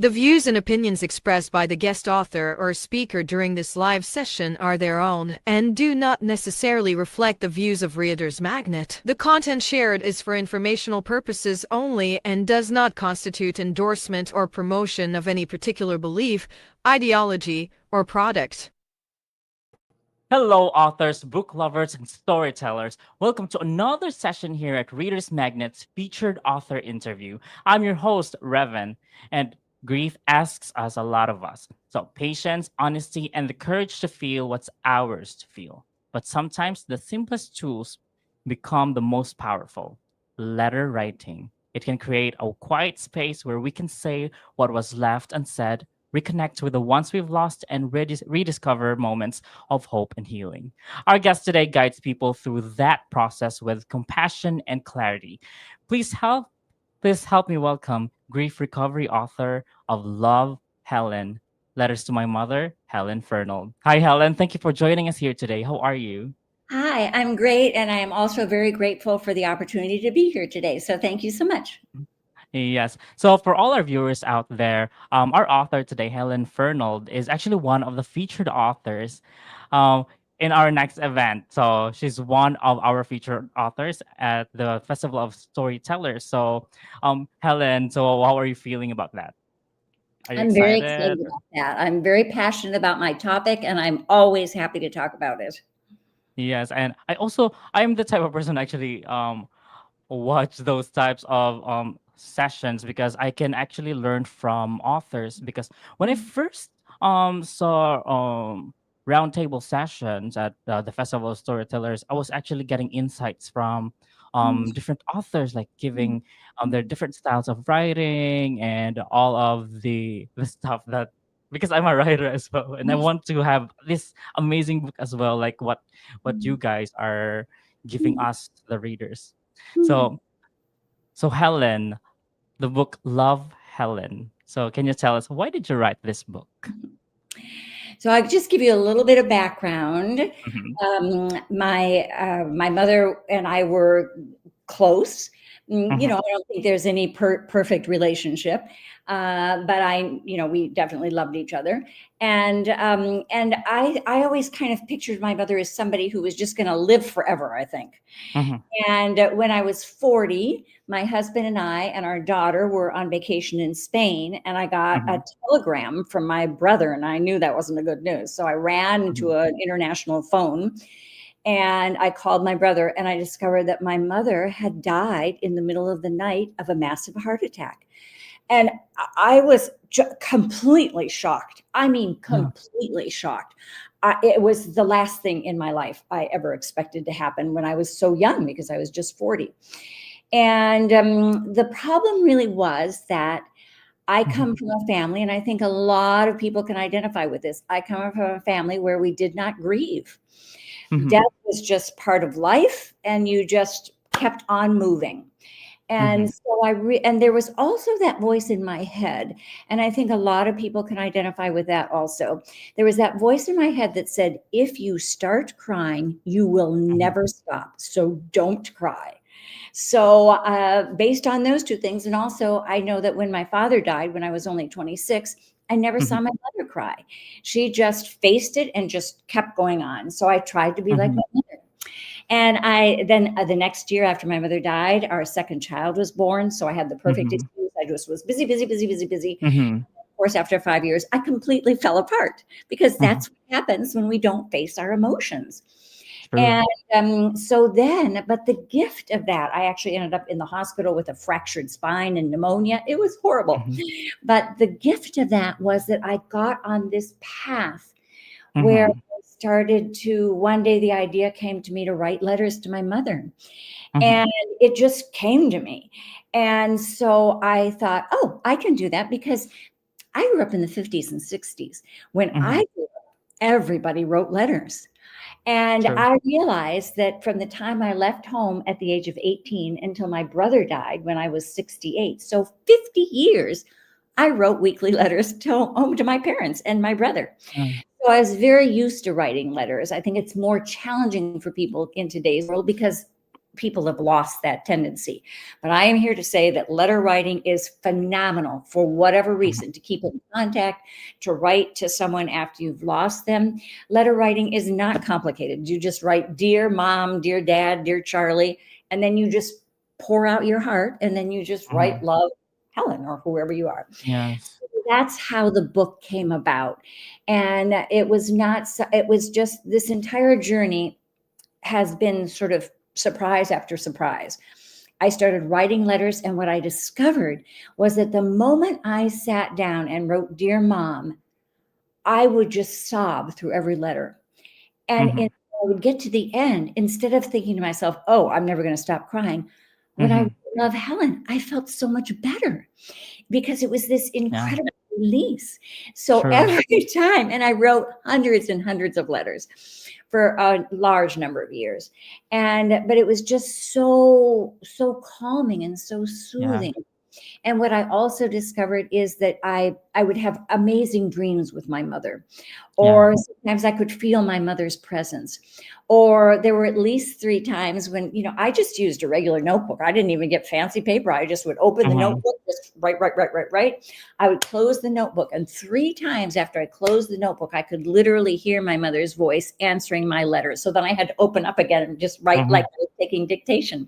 The views and opinions expressed by the guest author or speaker during this live session are their own and do not necessarily reflect the views of Reader's Magnet. The content shared is for informational purposes only and does not constitute endorsement or promotion of any particular belief, ideology, or product. Hello, authors, book lovers, and storytellers. Welcome to another session here at Reader's Magnet's featured author interview. I'm your host, Revan, and grief asks us a lot of us. So, patience, honesty, and the courage to feel what's ours to feel. But sometimes the simplest tools become the most powerful. Letter writing. It can create a quiet space where we can say what was left unsaid, reconnect with the ones we've lost, and rediscover moments of hope and healing. Our guest today guides people through that process with compassion and clarity. Please help please help me welcome grief recovery author of Love, Helen. Letters to My Mother, Helen Fernald. Hi Helen, thank you for joining us here today. How are you? Hi, I'm great, and I am also very grateful for the opportunity to be here today. So thank you so much. Yes. So for all our viewers out there, our author today, Helen Fernald, is actually one of the featured authors um, in our next event. So she's one of our featured authors at the Festival of Storytellers. So, Helen, so how are you feeling about that? Are you I'm very excited? excited about that. I'm very passionate about my topic, and I'm always happy to talk about it. Yes, and I'm the type of person actually watch those types of sessions because I can actually learn from authors. Because when I first saw roundtable sessions at the Festival of Storytellers, I was actually getting insights from different authors, like giving their different styles of writing and all of the stuff that, because I'm a writer as well, and I want to have this amazing book as well, like what you guys are giving us, the readers. So, so Helen, the book Love, Helen. So can you tell us, why did you write this book? So I'll just give you a little bit of background. Mhm, My mother and I were close. mhm, I don't think there's any perfect relationship, but we definitely loved each other. And I always kind of pictured my mother as somebody who was just going to live forever, I think. mhm, And when I was 40, my husband and I and our daughter were on vacation in Spain, and I got a mhm, telegram from my brother, and I knew that wasn't a good news. So I ran to mhm, an international phone and I called my brother, and I discovered that my mother had died in the middle of the night of a massive heart attack. And I was completely shocked. I mean, yeah, completely shocked. It was the last thing in my life I ever expected to happen when I was so young, because I was just 40. And the problem really was that I mhm, come from a family, and I think a lot of people can identify with this. I come from a family where we did not grieve. Death mhm, was just part of life, and you just kept on moving. And mhm, so and there was also that voice in my head, and I think a lot of people can identify with that also. There was that voice in my head that said, if you start crying, you will mhm, never stop. So don't cry. So, based on those two things, and also I know that when my father died when I was only 26, I never saw mhm, my mother cry. She just faced it and just kept going on. So I tried to be like mhm, my mother. And I then the next year after my mother died, our second child was born. So I had the perfect mhm, excuse. I just was busy, busy, busy, busy, busy. mhm, Of course, after 5 years, I completely fell apart, because mhm. that's what happens when we don't face our emotions. True. And but the gift of that, I actually ended up in the hospital with a fractured spine and pneumonia. It was horrible. Mhm, But the gift of that was that I got on this path where mhm, I started to, one day the idea came to me to write letters to my mother. mhm, And it just came to me. And so I thought, oh, I can do that, because I grew up in the 50s and 60s. When mhm. I grew up, everybody wrote letters. And True. I realized that from the time I left home at the age of 18 until my brother died when I was 68, so 50 years, I wrote weekly letters to home to my parents and my brother. Mm, So I was very used to writing letters. I think it's more challenging for people in today's world because people have lost that tendency. But I am here to say that letter writing is phenomenal for whatever reason, to keep in contact, to write to someone after you've lost them. Letter writing is not complicated. You just write, dear mom, dear dad, dear Charlie, and then you just pour out your heart, and then you just write, Mhm. love, Helen, or whoever you are. Yes. That's how the book came about. And it was not, it was just, this entire journey has been sort of surprise after surprise. I started writing letters, and what I discovered was that the moment I sat down and wrote, Dear Mom, I would just sob through every letter. And Mhm. I would get to the end, instead of thinking to myself, oh, I'm never going to stop crying. When I Mhm. love Helen, I felt so much better because it was this Yeah. incredible release. So True. every time, and I wrote hundreds and hundreds of letters for a large number of years. But it was just so calming and so Yeah. soothing. And what I also discovered is that I would have amazing dreams with my mother, Yeah. or sometimes I could feel my mother's presence. Or there were at least 3 times when, I just used a regular notebook. I didn't even get fancy paper. I just would open the Mhm. notebook, just write. I would close the notebook. And 3 times after I closed the notebook, I could literally hear my mother's voice answering my letters. So then I had to open up again and just write like Mhm. I was taking dictation.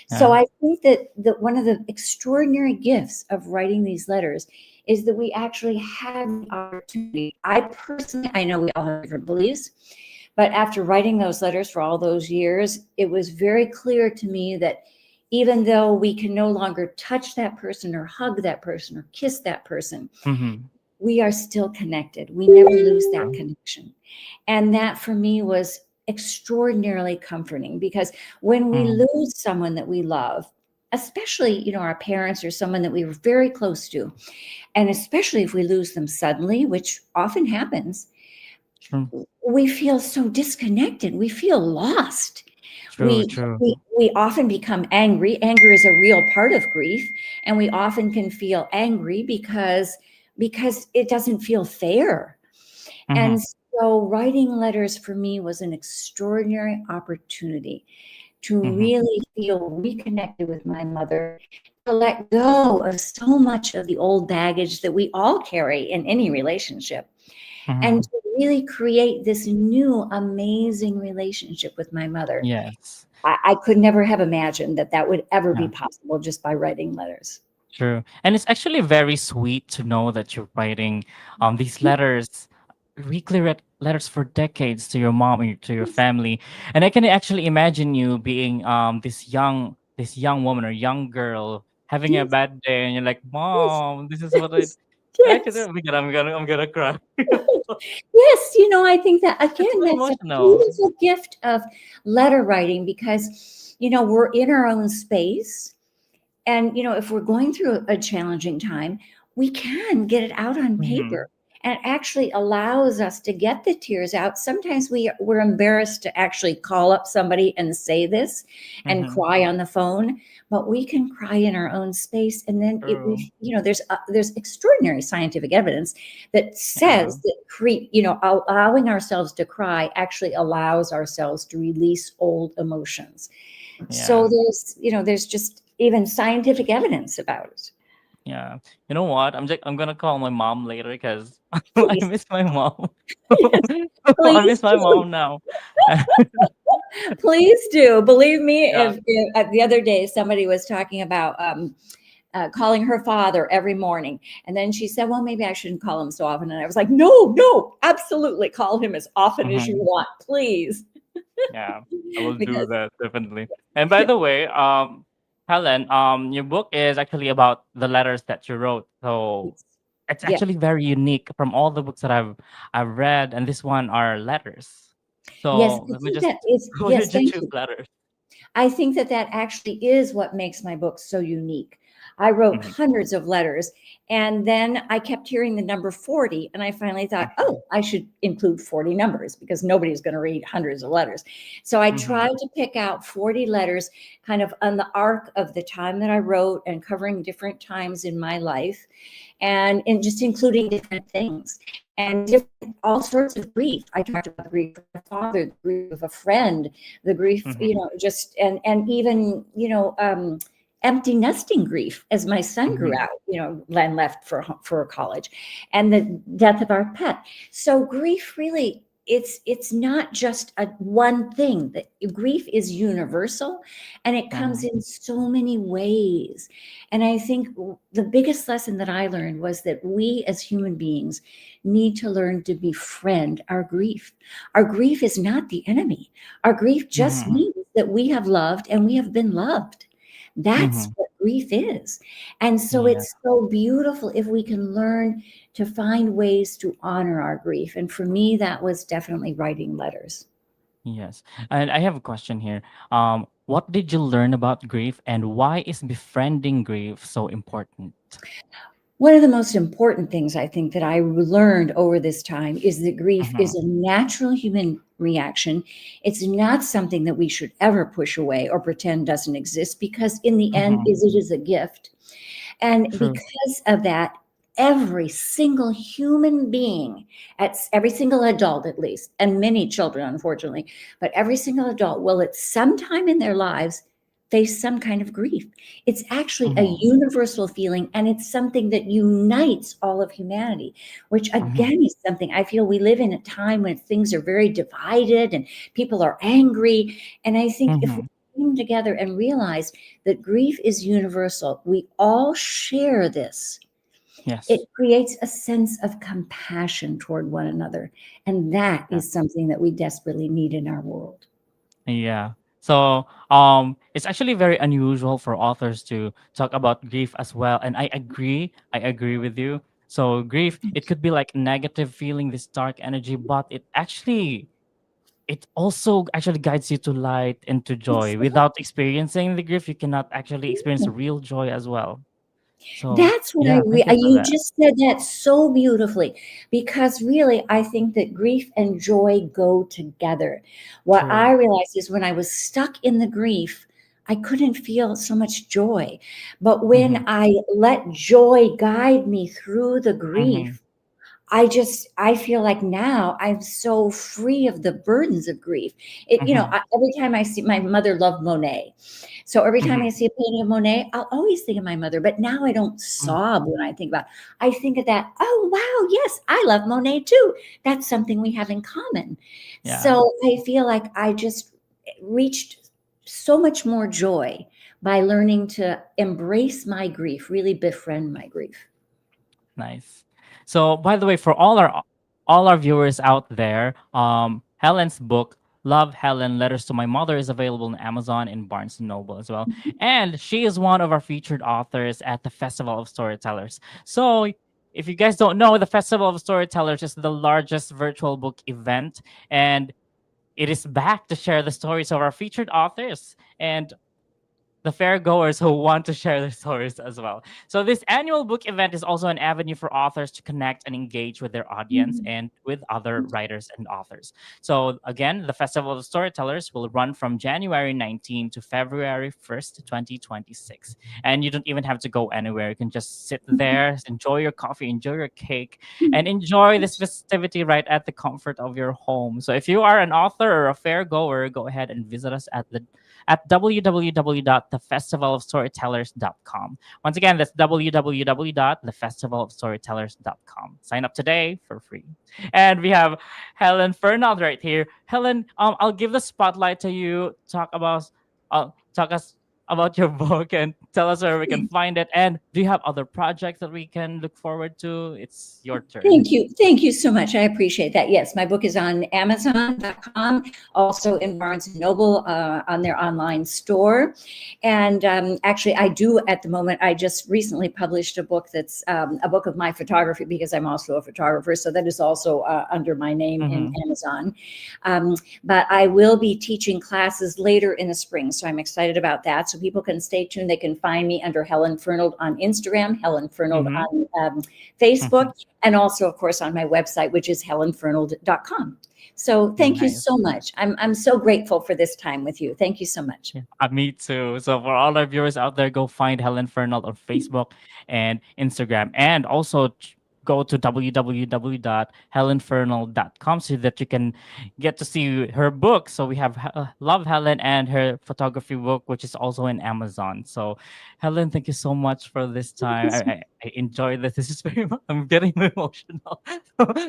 So Yeah. I think that one of the extraordinary gifts of writing these letters is that we actually have the opportunity. I know we all have different beliefs, but after writing those letters for all those years, it was very clear to me that even though we can no longer touch that person or hug that person or kiss that person, Mhm. we are still connected. We never lose that True. connection. And that for me was extraordinarily comforting, because when we Mm. lose someone that we love, especially, our parents or someone that we were very close to, and especially if we lose them suddenly, which often happens, True. we feel so disconnected. We feel lost. True. We, True. we often become angry. Anger is a real part of grief. And we often can feel angry because it doesn't feel fair. And Mhm. so writing letters for me was an extraordinary opportunity to Mhm. really feel reconnected with my mother, to let go of so much of the old baggage that we all carry in any relationship, and Mhm. to really create this new amazing relationship with my mother. Yes. I could never have imagined that would ever be Yeah. possible just by writing letters. True. And it's actually very sweet to know that you're writing these letters, weekly letters for decades to your mom and to your family. And I can actually imagine you being this young woman or young girl having a Yes, bad day and you're like, yes, Mom, this is what yes, I can do. yes. I'm gonna cry. Yes, I think that It's again, so that's a emotional. beautiful gift of letter writing, because, we're in our own space. And, if we're going through a challenging time, we can get it out on Mhm. paper. And it actually allows us to get the tears out. Sometimes we're embarrassed to actually call up somebody and say this and Mhm. cry on the phone, but we can cry in our own space. And then True. there's extraordinary scientific evidence that Yeah. says that allowing ourselves to cry actually allows ourselves to release old emotions. So Yeah. there's just even scientific evidence about it. Yeah. You know what? I'm gonna call my mom later because I Please, miss my mom. yes, I please miss my do. mom now. Please do. Believe me, Yeah. if the other day somebody was talking about calling her father every morning, and then she said, well, maybe I shouldn't call him so often. And I was like, no, no, absolutely call him as often as you Mhm. want, please. Yeah. I will do Because that definitely. And by the way, Helen, your book is actually about the letters that you wrote. So yes, it's yeah, actually very unique from all the books that I've read, and this one are letters. yes, So I let me think just that is, how yes, did you thank choose you. letters? I think that actually is what makes my book so unique. I wrote Mhm. hundreds of letters. And then I kept hearing the number 40. And I finally thought, oh, I should include 40 numbers because nobody's going to read hundreds of letters. So I Mhm. tried to pick out 40 letters kind of on the arc of the time that I wrote and covering different times in my life and just including different things and different, all sorts of grief. I talked about the grief of a father, the grief of a friend, the grief, Mhm. just and even empty nesting grief as my son grew Mhm. out, Len left for college, and the death of our pet. So grief really, it's not just a one thing. That grief is universal, and it comes Mhm. in so many ways. And I think the biggest lesson that I learned was that we as human beings need to learn to befriend our grief. Our grief is not the enemy. Our grief just Mhm. means that we have loved and we have been loved. That's Mhm. what grief is. And so Yeah. it's so beautiful if we can learn to find ways to honor our grief. And for me, that was definitely writing letters. Yes. And I have a question here. What did you learn about grief, and why is befriending grief so important? One of the most important things I think that I learned over this time is that grief Mhm. is a natural human reaction. It's not something that we should ever push away or pretend doesn't exist, because in the end, Mhm. it is a gift. And True. because of that, every single human being, every single adult at least, and many children, unfortunately, but every single adult will at some time in their lives face some kind of grief. It's actually a Mhm. universal feeling, and it's something that unites all of humanity, which Mhm. again is something I feel we live in a time when things are very divided and people are angry. And I think if we Mhm. come together and realize that grief is universal, we all share this, it Yes. creates a sense of compassion toward one another. And that Yeah. is something that we desperately need in our world. Yeah. So, it's actually very unusual for authors to talk about grief as well, and I agree. I agree with you. So, grief, it could be like negative feeling, this dark energy, but it also actually guides you to light and to joy. Without experiencing the grief, you cannot actually experience real joy as well. So, That's what yeah, thank you for you that. just said that so beautifully, because really I think that grief and joy go together. What True. I realized is when I was stuck in the grief, I couldn't feel so much joy. But Mm-hmm. when I let joy guide me through the Mm-hmm. grief, I feel like now I'm so free of the burdens of grief. Mm-hmm. Every time I see, my mother loved Monet. So every time Mm-hmm. I see a painting of Monet, I'll always think of my mother. But now I don't sob when I think about it. I think of that, oh wow, yes, I love Monet too. That's something we have in common. Yeah. So I feel like I just reached so much more joy by learning to embrace my grief, really befriend my grief. Nice. So, by the way, for all our viewers out there, Helen's book, Love Helen: Letters to My Mother, is available on Amazon and Barnes and Noble as well. And she is one of our featured authors at the Festival of Storytellers. So, if you guys don't know, the Festival of Storytellers is the largest virtual book event, and it is back to share the stories of our featured authors and the fairgoers who want to share their stories as well. So this annual book event is also an avenue for authors to connect and engage with their audience and with other writers and authors. So again, the Festival of Storytellers will run from January 19 to February 1st, 2026. And you don't even have to go anywhere. You can just sit there, enjoy your coffee, enjoy your cake, and enjoy this festivity right at the comfort of your home. So if you are an author or a fairgoer, go ahead and visit us at www.thefestivalofstorytellers.com. Once again, that's www.thefestivalofstorytellers.com. Sign up today for free. And we have Helen Fernald right here. Helen, I'll give the spotlight to you. Talk us about your book and tell us where we can find it. And do you have other projects that we can look forward to? It's your turn. Thank you. Thank you so much. I appreciate that. Yes, my book is on Amazon.com, also in Barnes and Noble on their online store. And actually, I do at the moment, I just recently published a book that's a book of my photography, because I'm also a photographer. So that is also under my name in Mm-hmm. Amazon. But I will be teaching classes later in the spring. So I'm excited about that. So people can stay tuned. They can find me under Helen Fernald on Instagram, Helen Fernald Mhm. on Facebook, and also, of course, on my website, which is helenfernald.com. So thank you Nice. so much. I'm so grateful for this time with you. Thank you so much. Yeah, me too. So for all our viewers out there, go find Helen Fernald on Facebook and Instagram, and also go to www.helenfernald.com so that you can get to see her book. So we have Love Helen and her photography book, which is also in Amazon. So Helen, thank you so much for this time. I enjoyed this. This is very. I'm getting emotional.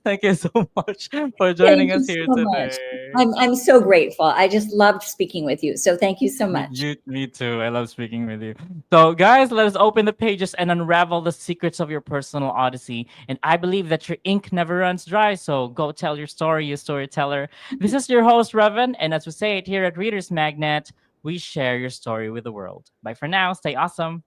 Thank you so much for joining Thank you us here so much. today. I'm so grateful. I just loved speaking with you. So thank you so much. Me too. I love speaking with you. So, guys, let us open the pages and unravel the secrets of your personal odyssey. And I believe that your ink never runs dry. So, go tell your story, you storyteller. This is your host, Revan. And as we say it here at Readers Magnet, we share your story with the world. Bye for now. Stay awesome.